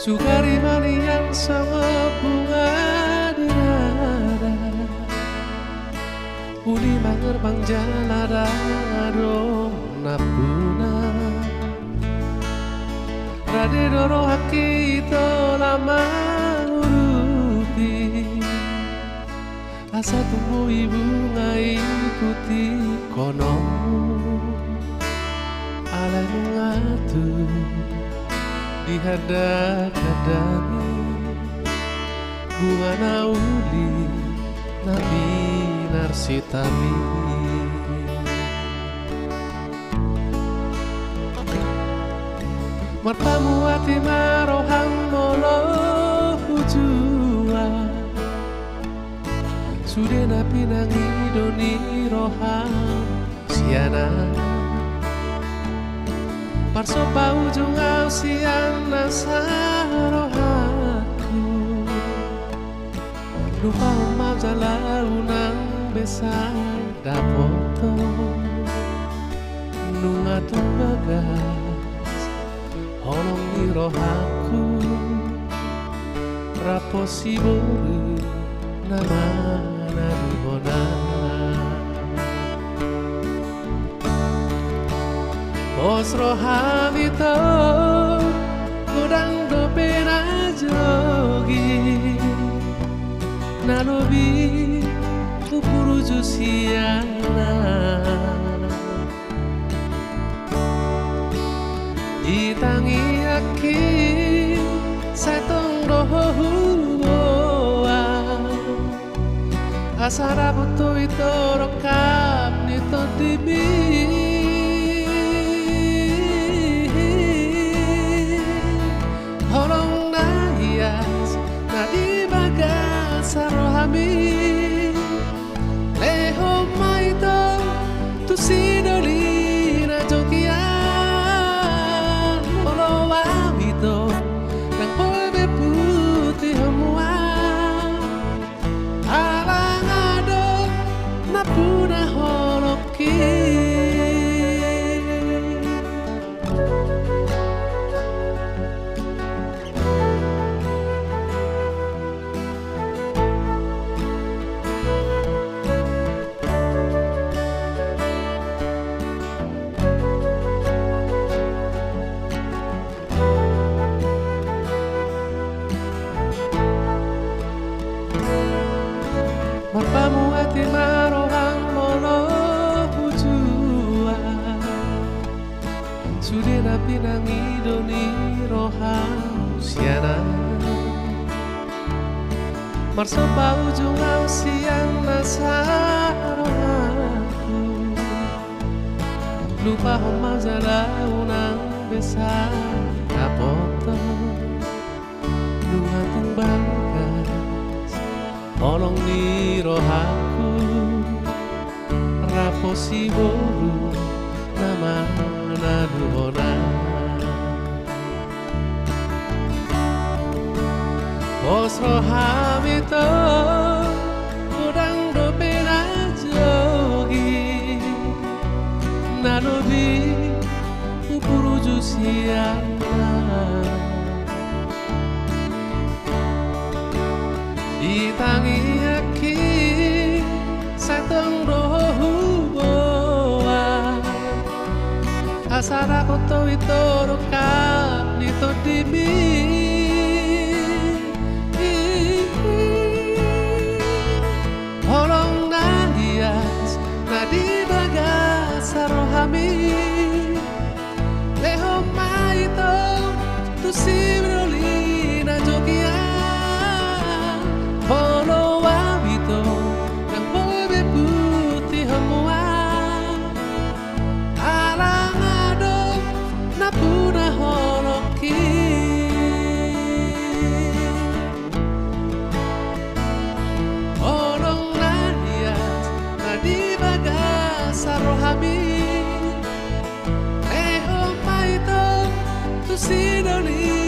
Sugari manian sama bunga di nada Uli mangerbang jalara dong napuna Rade doro haki to lama uruti Asa tunggu ibu ikuti kono Alai ngatu dihadap-hadapi bunga nauli nabi narsitami martamu hati marohang molo hujua sudah napi nangi doni rohang siana Parso pa ujung au siang nasarohaku Lupa umau jalau nang besar dapoto Nunga bagas holong di rohaku Rapo si boru nama naruhona Osro habito Godang do pena jogi Nalobi Upuru jusiana Ditangi aki Setong doho huwa Asara buto ito rokap nito dibi Sarohami Leho maito tu sidolina jokian Olo wabito Nang polbe putih semua Alang ado napuna holoki Mapamu hati marohang molo hujua Sudah napi nangi doni rohang siana Marso pa ujung au siang nasarohaku Lupa homau jalau nang besar kapoto Nunga bagas Olong di rohaku Rapo si boru nama naduhona Os rohamito Udang do pena jogi Nalobi upuru jusiana Ditangi aki setong rohu boa Asara koto ito rokap nito dimi Holong nalias nadi bagas sarohami Leho maito tu sibrolina jogia Polo wabito Nang polbe putih semua Alang ado napuna holoki Olong nalias nadi bagas sarohami Eho maito tu sidoli